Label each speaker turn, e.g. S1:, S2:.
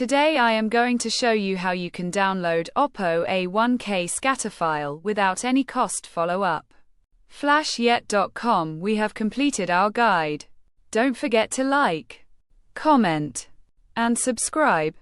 S1: Today I am going to show you how you can download Oppo A1k scatter file without any cost. Follow up. FlashYet.com. We have completed our guide. Don't forget to like, comment, and subscribe.